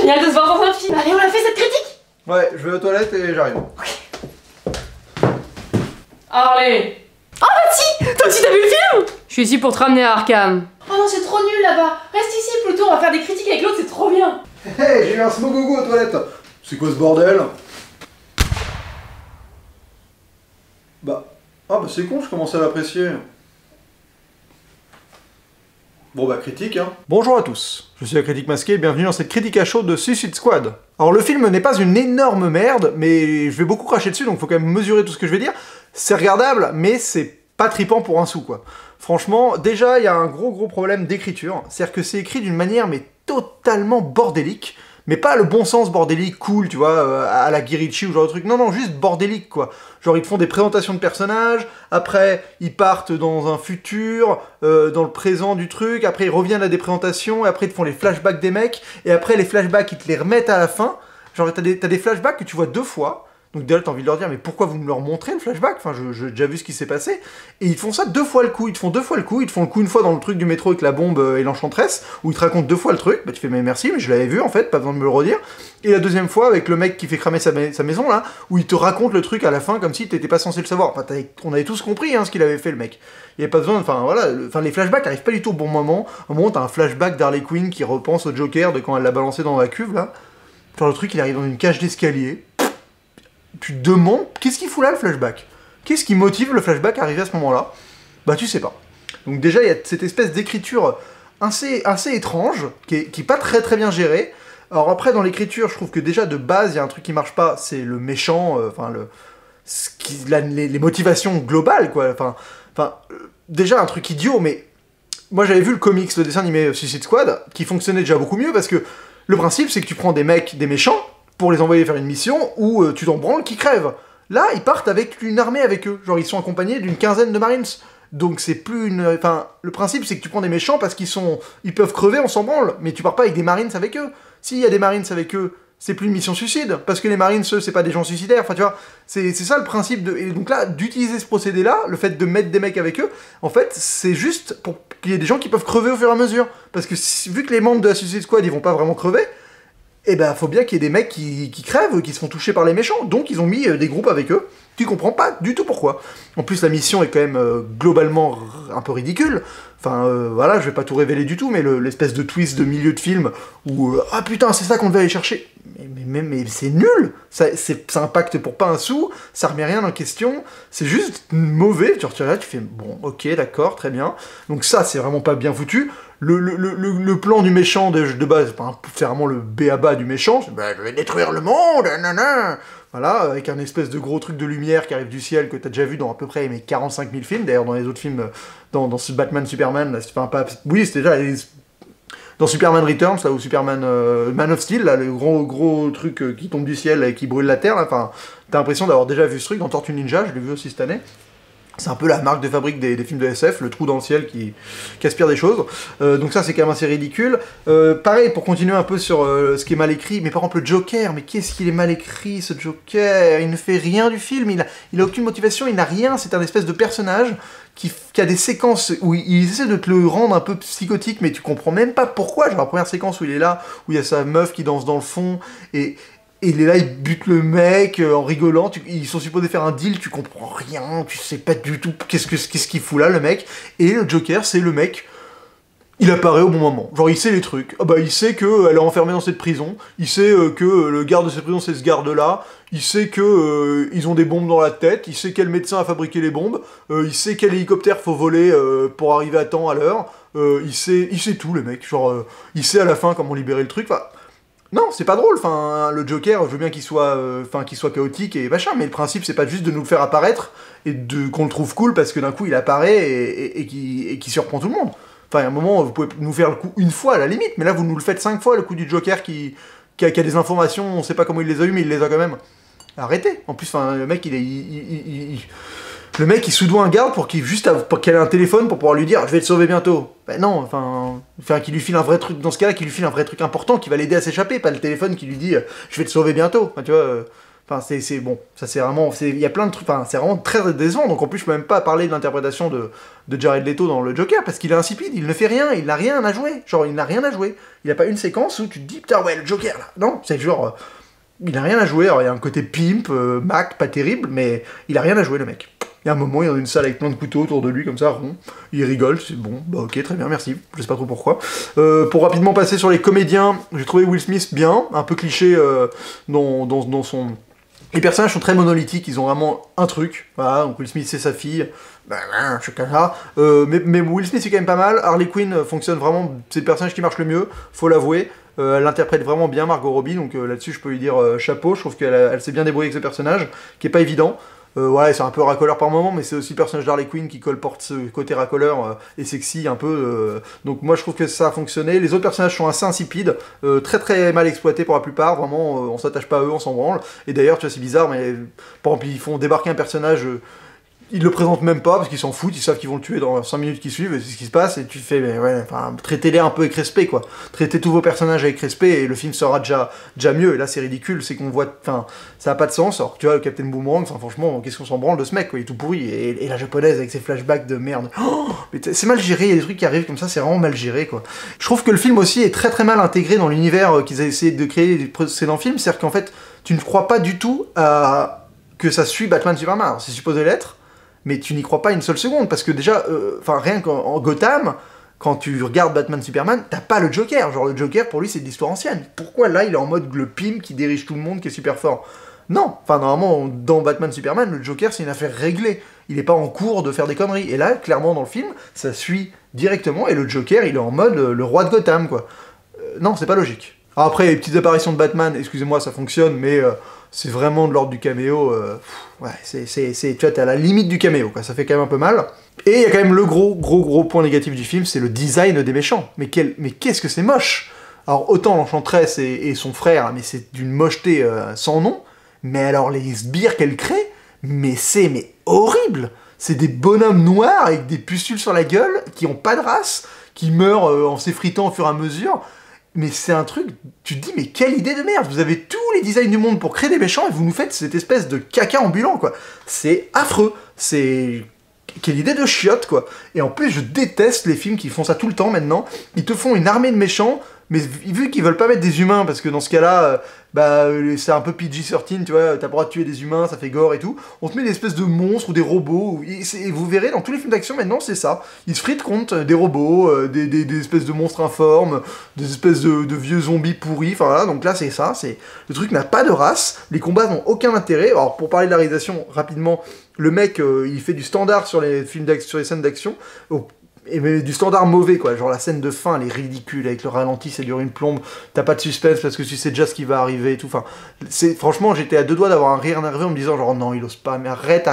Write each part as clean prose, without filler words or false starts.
génial de se voir dans un film. Allez, on a fait cette critique. Ouais, je vais aux toilettes et j'arrive. Allez. Oh bah si, toi aussi t'as vu le film? Je suis ici pour te ramener à Arkham. Oh non, c'est trop nul là-bas. Reste ici plutôt, on va faire des critiques avec l'autre, c'est trop bien. Hey, j'ai eu un smogogo aux toilettes. C'est quoi ce bordel? Ah bah c'est con, je commence à l'apprécier. Bon bah critique hein. Bonjour à tous, je suis la Critique Masquée et bienvenue dans cette critique à chaud de Suicide Squad. Alors le film n'est pas une énorme merde, mais je vais beaucoup cracher dessus donc faut quand même mesurer tout ce que je vais dire. C'est regardable, mais c'est pas trippant pour un sou quoi. Franchement, déjà il y a un gros problème d'écriture, c'est-à-dire que c'est écrit d'une manière mais totalement bordélique. Mais pas le bon sens bordélique cool, tu vois, à la Guy Ritchie ou genre de truc. Non, juste bordélique, quoi. Genre, ils te font des présentations de personnages, après, ils partent dans un futur, dans le présent du truc, après, ils reviennent à des présentations, et après, ils te font les flashbacks des mecs, et après, les flashbacks, ils te les remettent à la fin. Genre, t'as des flashbacks que tu vois 2 fois, donc déjà, t'as envie de leur dire, mais pourquoi vous me leur montrez le flashback? Enfin, j'ai déjà vu ce qui s'est passé. Et ils font ça 2 fois le coup, ils te font 2 fois le coup, ils te font le coup une fois dans le truc du métro avec la bombe et l'enchanteresse, où ils te racontent 2 fois le truc, bah tu fais, mais merci, mais je l'avais vu en fait, pas besoin de me le redire. Et la deuxième fois, avec le mec qui fait cramer sa maison là, où il te raconte le truc à la fin comme si t'étais pas censé le savoir. Enfin, on avait tous compris hein, ce qu'il avait fait le mec. Il y avait pas besoin, enfin voilà, les flashbacks arrivent pas du tout au bon moment. À un moment, t'as un flashback d'Harley Quinn qui repense au Joker de quand elle l'a balancé dans la cuve là. Genre le truc, il arrive dans une cage d'escalier. Tu te demandes, qu'est-ce qu'il fout là le flashback? Qu'est-ce qui motive le flashback à arriver à ce moment-là? Bah tu sais pas. Donc déjà, il y a cette espèce d'écriture assez étrange, qui est pas très bien gérée. Alors après, dans l'écriture, je trouve que déjà, de base, il y a un truc qui marche pas, c'est le méchant, les motivations globales, quoi. Déjà, un truc idiot, mais... Moi, j'avais vu le comics, le dessin animé Suicide Squad, qui fonctionnait déjà beaucoup mieux, parce que le principe, c'est que tu prends des mecs, des méchants, pour les envoyer faire une mission où tu t'en branles qui crèvent. Là, ils partent avec une armée avec eux. Genre, ils sont accompagnés d'une quinzaine de Marines. Donc c'est plus une... Enfin, le principe, c'est que tu prends des méchants parce ils peuvent crever, on s'en branle. Mais tu pars pas avec des Marines avec eux. S'il y a des Marines avec eux, c'est plus une mission suicide. Parce que les Marines, eux, c'est pas des gens suicidaires. Enfin, tu vois, c'est ça le principe de... Et donc là, d'utiliser ce procédé-là, le fait de mettre des mecs avec eux, en fait, c'est juste pour qu'il y ait des gens qui peuvent crever au fur et à mesure. Parce que vu que les membres de la Suicide Squad, ils vont pas vraiment crever, et ben faut bien qu'il y ait des mecs qui crèvent, qui se font toucher par les méchants, donc ils ont mis des groupes avec eux, tu comprends pas du tout pourquoi. En plus la mission est quand même globalement un peu ridicule, enfin voilà, je vais pas tout révéler du tout, mais l'espèce de twist de milieu de film, où ah putain c'est ça qu'on devait aller chercher, mais c'est nul, ça impacte pour pas un sou, ça remet rien en question, c'est juste mauvais, tu retires là, tu fais bon ok d'accord, très bien, donc ça c'est vraiment pas bien foutu. Le plan du méchant de base, c'est vraiment le b.a.-ba du méchant, c'est bah, je vais détruire le monde, nanana. Voilà, avec un espèce de gros truc de lumière qui arrive du ciel que t'as déjà vu dans à peu près 45 000 films, d'ailleurs dans les autres films, dans ce Batman Superman, là, oui c'était déjà dans Superman Returns, là, ou Superman Man of Steel, là, le gros truc qui tombe du ciel et qui brûle la terre, enfin, t'as l'impression d'avoir déjà vu ce truc dans Tortue Ninja, je l'ai vu aussi cette année. C'est un peu la marque de fabrique des films de SF, le trou dans le ciel qui aspire des choses. Donc ça, c'est quand même assez ridicule. Pareil, pour continuer un peu sur ce qui est mal écrit, mais par exemple le Joker, mais qu'est-ce qu'il est mal écrit, ce Joker? Il ne fait rien du film, il a aucune motivation, il n'a rien, c'est un espèce de personnage qui a des séquences où il essaie de te le rendre un peu psychotique, mais tu comprends même pas pourquoi. Genre la première séquence où il est là, où il y a sa meuf qui danse dans le fond, et il est là, il bute le mec en rigolant, ils sont supposés faire un deal, tu comprends rien, tu sais pas du tout qu'est-ce qu'il fout là, le mec. Et le Joker, c'est le mec, il apparaît au bon moment. Genre, il sait les trucs. Ah bah, il sait qu'elle est enfermée dans cette prison, il sait que le garde de cette prison, c'est ce garde-là, il sait que ils ont des bombes dans la tête, il sait quel médecin a fabriqué les bombes, il sait quel hélicoptère faut voler pour arriver à temps à l'heure, il sait tout, le mec. Genre, il sait à la fin comment libérer le truc, enfin... Non, c'est pas drôle, enfin, le Joker, je veux bien qu'il soit chaotique et machin, mais le principe, c'est pas juste de nous le faire apparaître et qu'on le trouve cool parce que d'un coup, il apparaît et qu'il surprend tout le monde. Enfin, à un moment, vous pouvez nous faire le coup une fois, à la limite, mais là, vous nous le faites 5 fois, le coup du Joker qui a des informations, on sait pas comment il les a eues, mais il les a quand même. Arrêtez. En plus, enfin, le mec, le mec, il soudoie un garde pour qu'il ait un téléphone pour pouvoir lui dire « Je vais te sauver bientôt ». Ben non, enfin qu'il lui file un vrai truc, dans ce cas-là, qu'il lui file un vrai truc important qui va l'aider à s'échapper, pas le téléphone qui lui dit « Je vais te sauver bientôt ». Enfin, tu vois, Enfin, c'est bon, ça c'est vraiment, il y a plein de trucs, enfin, c'est vraiment très décevant, donc en plus je peux même pas parler de l'interprétation de Jared Leto dans le Joker, parce qu'il est insipide, il ne fait rien, il n'a rien à jouer, genre il n'a rien à jouer, il a pas une séquence où tu te dis, putain ouais, le Joker là, non, c'est genre, il a rien à jouer, alors il y a un côté pimp, Mac, pas terrible, mais il a rien à jouer le mec. Il y a un moment, il est dans une salle avec plein de couteaux autour de lui, comme ça, rond. Il rigole, c'est bon, bah ok, très bien, merci. Je sais pas trop pourquoi. Pour rapidement passer sur les comédiens, j'ai trouvé Will Smith bien, un peu cliché dans son... Les personnages sont très monolithiques, ils ont vraiment un truc. Voilà, donc Will Smith c'est sa fille, je suis comme ça. Mais Will Smith c'est quand même pas mal. Harley Quinn fonctionne vraiment, c'est le personnage qui marche le mieux, faut l'avouer. Elle interprète vraiment bien Margot Robbie, donc là-dessus je peux lui dire chapeau, je trouve qu'elle s'est bien débrouillée avec ce personnage, qui est pas évident. Voilà, c'est un peu racoleur par moment, mais c'est aussi le personnage d'Harley Quinn qui porte ce côté racoleur et sexy un peu. Donc moi je trouve que ça a fonctionné. Les autres personnages sont assez insipides, très très mal exploités pour la plupart, vraiment on s'attache pas à eux, on s'en branle. Et d'ailleurs, tu vois, c'est bizarre, mais par exemple, ils font débarquer un personnage... Ils le présentent même pas parce qu'ils s'en foutent, ils savent qu'ils vont le tuer dans 5 minutes qui suivent, et c'est ce qui se passe, et tu fais, mais ouais, enfin, traitez-les un peu avec respect, quoi. Traitez tous vos personnages avec respect, et le film sera déjà mieux, et là c'est ridicule, c'est qu'on voit, enfin, ça a pas de sens, alors tu vois, le Captain Boomerang, enfin, franchement, qu'est-ce qu'on s'en branle de ce mec, quoi, il est tout pourri, et la japonaise avec ses flashbacks de merde. Oh, mais c'est mal géré, il y a des trucs qui arrivent comme ça, c'est vraiment mal géré, quoi. Je trouve que le film aussi est très très mal intégré dans l'univers qu'ils ont essayé de créer des précédents films, c'est-à-dire qu'en fait, tu ne crois pas du tout que ça suit Batman Superman, alors c'est supposé l'être, mais tu n'y crois pas une seule seconde, parce que déjà, rien qu'en Gotham, quand tu regardes Batman Superman, t'as pas le Joker, genre le Joker pour lui c'est de l'histoire ancienne. Pourquoi là il est en mode le pimp qui dirige tout le monde, qui est super fort? Non, enfin normalement dans Batman Superman, le Joker c'est une affaire réglée, il est pas en cours de faire des conneries, et là clairement dans le film, ça suit directement, et le Joker il est en mode le roi de Gotham quoi. Non, c'est pas logique. Alors après, les petites apparitions de Batman, excusez-moi ça fonctionne, mais... c'est vraiment de l'ordre du caméo, ouais, tu vois, t'es à la limite du caméo, quoi, ça fait quand même un peu mal. Et il y a quand même le gros point négatif du film, c'est le design des méchants. Mais qu'est-ce que c'est moche! Alors autant l'Enchantresse et son frère, mais c'est d'une mocheté sans nom, mais alors les sbires qu'elle crée, mais c'est horrible! C'est des bonhommes noirs avec des pustules sur la gueule, qui ont pas de race, qui meurent en s'effritant au fur et à mesure. Mais c'est un truc, tu te dis, mais quelle idée de merde! Vous avez tous les designs du monde pour créer des méchants et vous nous faites cette espèce de caca ambulant, quoi. C'est affreux. C'est... Quelle idée de chiotte, quoi. Et en plus, je déteste les films qui font ça tout le temps, maintenant. Ils te font une armée de méchants, mais vu qu'ils veulent pas mettre des humains, parce que dans ce cas-là, c'est un peu PG-13, tu vois, t'as pas le droit de tuer des humains, ça fait gore et tout. On te met des espèces de monstres ou des robots, et vous verrez, dans tous les films d'action, maintenant, c'est ça. Ils se fritent contre des robots, des espèces de monstres informes, des espèces de vieux zombies pourris, enfin voilà, donc là, c'est ça, le truc n'a pas de race, les combats n'ont aucun intérêt. Alors, pour parler de la réalisation, rapidement, le mec, il fait du standard sur les scènes d'action, mais du standard mauvais, quoi. Genre la scène de fin, elle est ridicule, avec le ralenti, ça dure une plombe, t'as pas de suspense parce que tu sais déjà ce qui va arriver et tout. Enfin, franchement, j'étais à deux doigts d'avoir un rire nerveux en me disant, genre, non, il ose pas, mais arrête,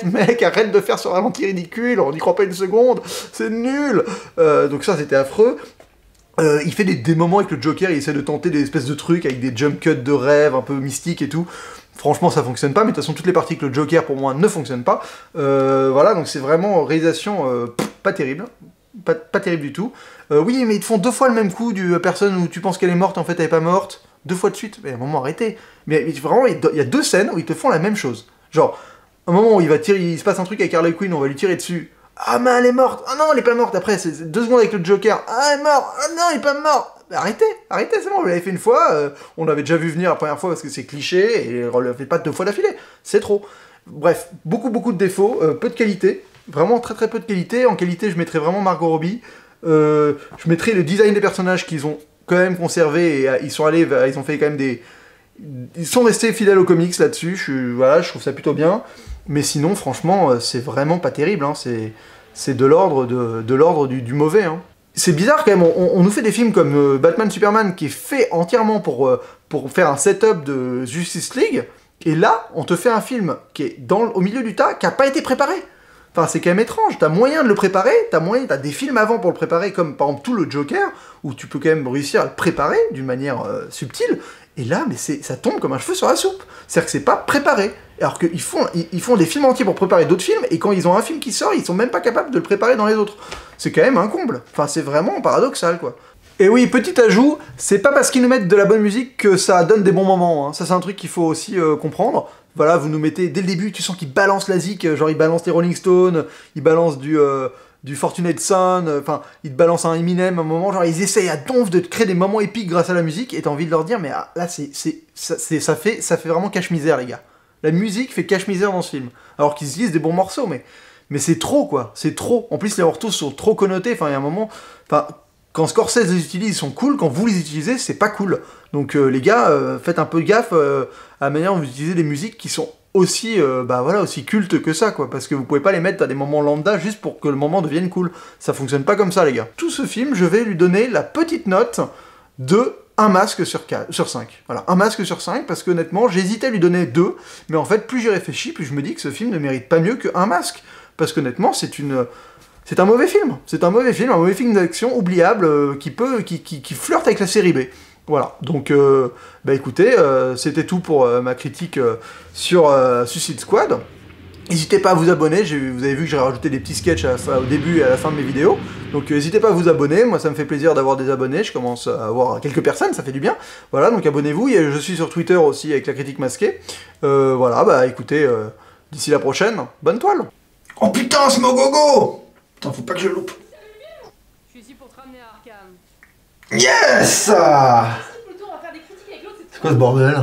mec, arrête de faire ce ralenti ridicule, on n'y croit pas une seconde, c'est nul. Donc ça, c'était affreux. Il fait des moments avec le Joker, il essaie de tenter des espèces de trucs avec des jump cuts de rêve un peu mystiques et tout. Franchement, ça fonctionne pas, mais de toute façon, toutes les parties que le Joker, pour moi, ne fonctionnent pas. Voilà, donc c'est vraiment réalisation pas terrible. Pas terrible du tout. Oui, mais ils te font 2 fois le même coup du personne où tu penses qu'elle est morte, en fait, elle est pas morte. 2 fois de suite. Mais à un moment, arrêtez. Mais vraiment, il y a 2 scènes où ils te font la même chose. Genre, un moment où il se passe un truc avec Harley Quinn, on va lui tirer dessus. Ah, mais elle est morte. Ah non, elle est pas morte. Après, c'est 2 secondes avec le Joker. Ah, elle est morte. Ah non, elle est pas morte. Arrêtez, c'est bon, vous l'avez fait une fois, on l'avait déjà vu venir la première fois parce que c'est cliché, et on le fait pas 2 fois d'affilée, c'est trop. Bref, beaucoup de défauts, peu de qualité, vraiment très peu de qualité. En qualité, je mettrais vraiment Margot Robbie, je mettrais le design des personnages qu'ils ont quand même conservé, et ils ont fait quand même ils sont restés fidèles aux comics là-dessus, je trouve ça plutôt bien, mais sinon, franchement, c'est vraiment pas terrible, hein, c'est de l'ordre du mauvais, hein. C'est bizarre quand même, on nous fait des films comme Batman Superman qui est fait entièrement pour faire un setup de Justice League, et là, on te fait un film qui est au milieu du tas, qui a pas été préparé. Enfin, c'est quand même étrange, t'as moyen de le préparer, t'as des films avant pour le préparer, comme par exemple tout le Joker, où tu peux quand même réussir à le préparer d'une manière subtile, et là, mais ça tombe comme un cheveu sur la soupe. C'est-à-dire que c'est pas préparé. Alors qu'ils font des films entiers pour préparer d'autres films, et quand ils ont un film qui sort, ils sont même pas capables de le préparer dans les autres. C'est quand même un comble. Enfin, c'est vraiment paradoxal, quoi. Et oui, petit ajout, c'est pas parce qu'ils nous mettent de la bonne musique que ça donne des bons moments, hein. Ça c'est un truc qu'il faut aussi comprendre. Voilà, vous nous mettez, dès le début, tu sens qu'ils balancent la zik, genre ils balancent les Rolling Stones, ils balancent du Fortunate Son, enfin, ils te balancent un Eminem à un moment, genre ils essayent à donf de te créer des moments épiques grâce à la musique, et t'as envie de leur dire, mais là, ça fait vraiment cache-misère, les gars. La musique fait cache-misère dans ce film. Alors qu'ils utilisent des bons morceaux, mais c'est trop, quoi. C'est trop. En plus, les retours sont trop connotés, enfin, il y a un moment... Enfin, quand Scorsese les utilise, ils sont cool, quand vous les utilisez, c'est pas cool. Donc les gars, faites un peu gaffe à la manière dont vous utilisez des musiques qui sont aussi, aussi cultes que ça, quoi. Parce que vous pouvez pas les mettre à des moments lambda juste pour que le moment devienne cool. Ça fonctionne pas comme ça, les gars. Tout ce film, je vais lui donner la petite note de 1 masque sur 5. Voilà, 1 masque sur 5, parce qu'honnêtement, j'hésitais à lui donner 2, mais en fait, plus j'y réfléchis, plus je me dis que ce film ne mérite pas mieux que 1 masque. Parce qu'honnêtement, c'est un mauvais film. C'est un mauvais film d'action oubliable qui flirte avec la série B. Voilà, donc écoutez, c'était tout pour ma critique sur Suicide Squad. N'hésitez pas à vous abonner, vous avez vu que j'ai rajouté des petits sketchs au début et à la fin de mes vidéos. Donc n'hésitez pas à vous abonner, moi ça me fait plaisir d'avoir des abonnés, je commence à avoir quelques personnes, ça fait du bien. Voilà, donc abonnez-vous, je suis sur Twitter aussi avec la critique masquée. Voilà, écoutez, d'ici la prochaine, bonne toile. Oh putain, ce Mogogo! Putain, faut pas que je le loupe. Je suis ici pour te ramener à Arkham. Yes! Plutôt, on va faire des critiques avec l'autre, C'est quoi ce bordel?